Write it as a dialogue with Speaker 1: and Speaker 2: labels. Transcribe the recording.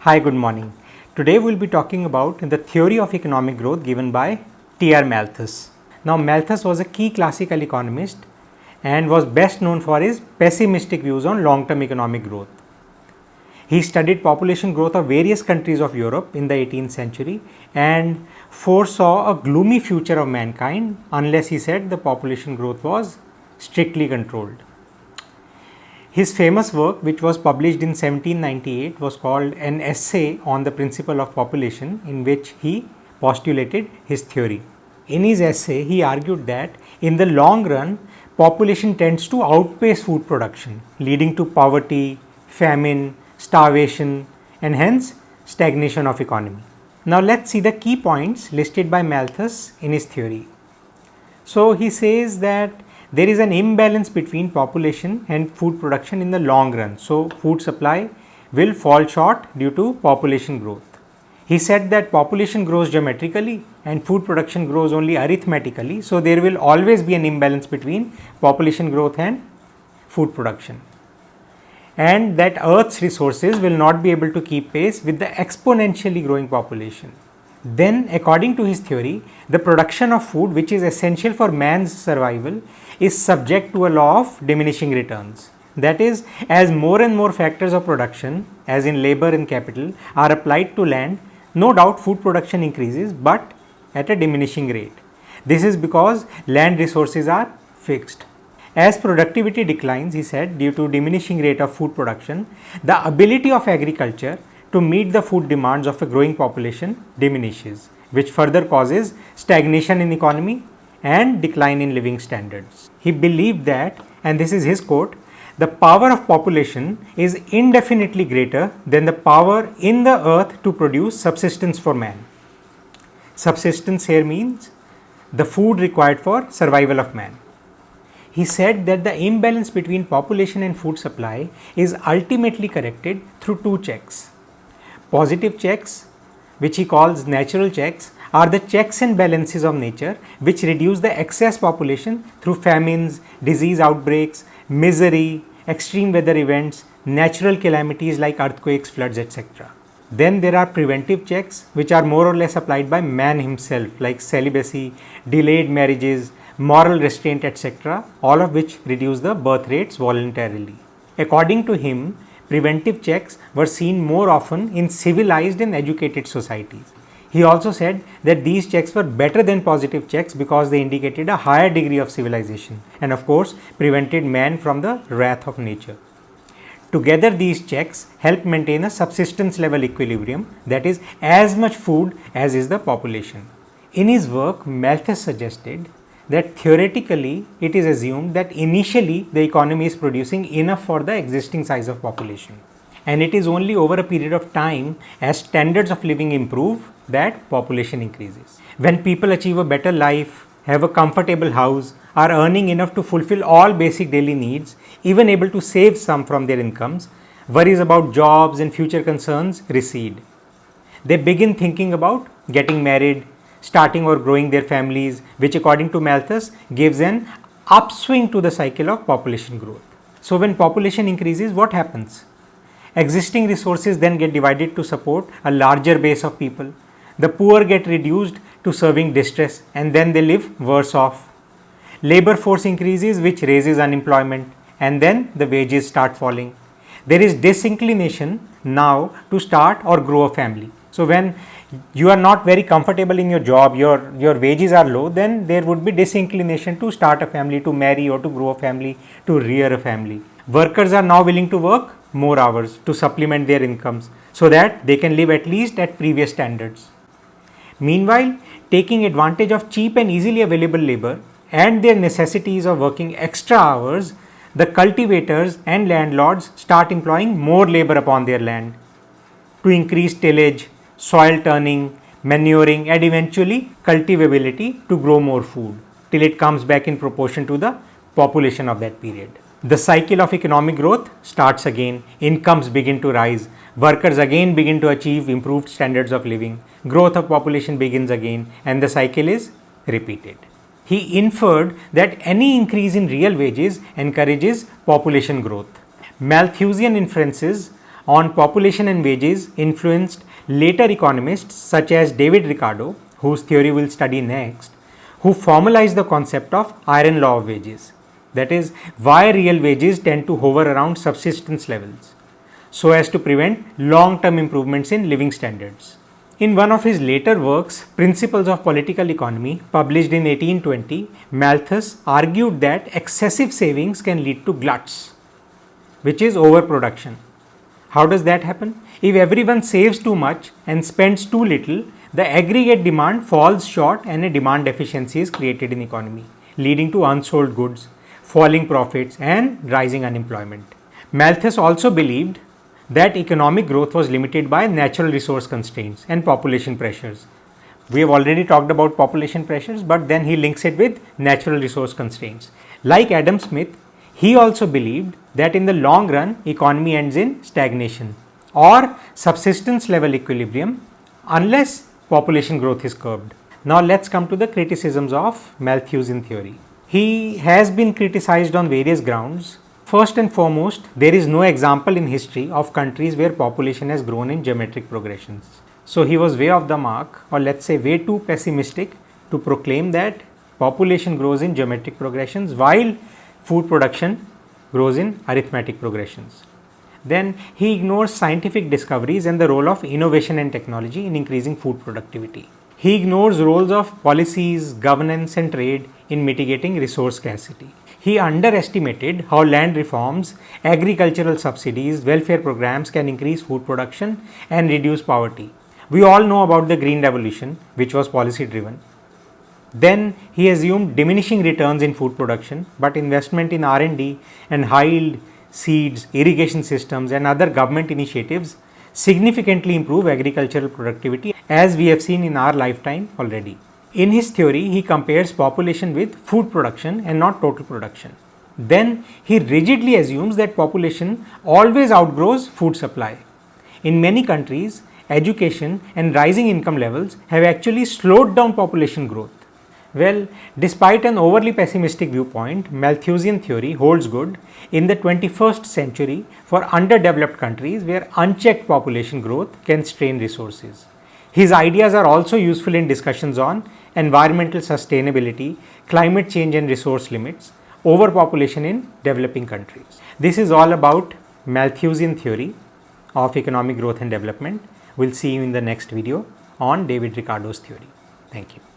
Speaker 1: Hi, good morning. Today we will be talking about the theory of economic growth given by TR Malthus. Now, Malthus was a key classical economist and was best known for his pessimistic views on long-term economic growth. He studied population growth of various countries of Europe in the 18th century and foresaw a gloomy future of mankind unless, he said, the population growth was strictly controlled. His famous work, which was published in 1798, was called An Essay on the Principle of Population, in which he postulated his theory. In his essay, he argued that in the long run, population tends to outpace food production, leading to poverty, famine, starvation, and hence stagnation of economy. Now let's see the key points listed by Malthus in his theory. So he says that there is an imbalance between population and food production in the long run. So food supply will fall short due to population growth. He said that population grows geometrically and food production grows only arithmetically. So there will always be an imbalance between population growth and food production. And that Earth's resources will not be able to keep pace with the exponentially growing population. Then, according to his theory, the production of food, which is essential for man's survival, is subject to a law of diminishing returns. That is, as more and more factors of production, as in labor and capital, are applied to land, no doubt food production increases, but at a diminishing rate. This is because land resources are fixed. As productivity declines, he said, due to diminishing rate of food production, the ability of agriculture to meet the food demands of a growing population diminishes, which further causes stagnation in economy and decline in living standards. He believed that, and this is his quote, the power of population is indefinitely greater than the power in the earth to produce subsistence for man. Subsistence here means the food required for survival of man. He said that the imbalance between population and food supply is ultimately corrected through two checks. Positive checks, which he calls natural checks, are the checks and balances of nature which reduce the excess population through famines, disease outbreaks, misery, extreme weather events, natural calamities like earthquakes, floods, etc. Then there are preventive checks which are more or less applied by man himself, like celibacy, delayed marriages, moral restraint, etc., all of which reduce the birth rates voluntarily. According to him, preventive checks were seen more often in civilized and educated societies. He also said that these checks were better than positive checks because they indicated a higher degree of civilization and, of course, prevented man from the wrath of nature. Together, these checks help maintain a subsistence level equilibrium, that is, as much food as is the population. In his work, Malthus suggested that theoretically it is assumed that initially the economy is producing enough for the existing size of population, and it is only over a period of time, as standards of living improve, that population increases. When people achieve a better life, have a comfortable house, are earning enough to fulfill all basic daily needs, even able to save some from their incomes, worries about jobs and future concerns recede. They begin thinking about getting married, starting or growing their families, which according to Malthus gives an upswing to the cycle of population growth. So when population increases, what happens? Existing resources then get divided to support a larger base of people. The poor get reduced to serving distress and then they live worse off. Labor force increases, which raises unemployment, and then the wages start falling. There is disinclination now to start or grow a family. So when you are not very comfortable in your job, your wages are low, then there would be disinclination to start a family, to marry or to grow a family, to rear a family. Workers are now willing to work more hours to supplement their incomes so that they can live at least at previous standards. Meanwhile, taking advantage of cheap and easily available labor and their necessities of working extra hours, the cultivators and landlords start employing more labor upon their land to increase tillage, soil turning, manuring, and eventually cultivability to grow more food till it comes back in proportion to the population of that period. The cycle of economic growth starts again, incomes begin to rise, workers again begin to achieve improved standards of living, growth of population begins again, and the cycle is repeated. He inferred that any increase in real wages encourages population growth. Malthusian inferences on population and wages influenced later economists such as David Ricardo, whose theory we'll study next, who formalized the concept of iron law of wages. That is, why real wages tend to hover around subsistence levels so as to prevent long-term improvements in living standards. In one of his later works, Principles of Political Economy, published in 1820, Malthus argued that excessive savings can lead to gluts, which is overproduction. How does that happen? If everyone saves too much and spends too little, the aggregate demand falls short and a demand deficiency is created in economy, leading to unsold goods, falling profits and rising unemployment. Malthus also believed that economic growth was limited by natural resource constraints and population pressures. We have already talked about population pressures, but then he links it with natural resource constraints. Like Adam Smith, he also believed that in the long run, economy ends in stagnation or subsistence level equilibrium unless population growth is curbed. Now let's come to the criticisms of Malthusian theory. He has been criticized on various grounds. First and foremost, there is no example in history of countries where population has grown in geometric progressions. So he was way off the mark, or let's say way too pessimistic to proclaim that population grows in geometric progressions while food production grows in arithmetic progressions. Then he ignores scientific discoveries and the role of innovation and technology in increasing food productivity. He ignores roles of policies, governance and trade in mitigating resource scarcity. He underestimated how land reforms, agricultural subsidies, welfare programs can increase food production and reduce poverty. We all know about the Green Revolution, which was policy driven. Then he assumed diminishing returns in food production, but investment in R&D and high-yield seeds, irrigation systems and other government initiatives significantly improve agricultural productivity, as we have seen in our lifetime already. In his theory, he compares population with food production and not total production. Then he rigidly assumes that population always outgrows food supply. In many countries, education and rising income levels have actually slowed down population growth. Well, despite an overly pessimistic viewpoint, Malthusian theory holds good in the 21st century for underdeveloped countries where unchecked population growth can strain resources. His ideas are also useful in discussions on environmental sustainability, climate change and resource limits, overpopulation in developing countries. This is all about Malthusian theory of economic growth and development. We'll see you in the next video on David Ricardo's theory. Thank you.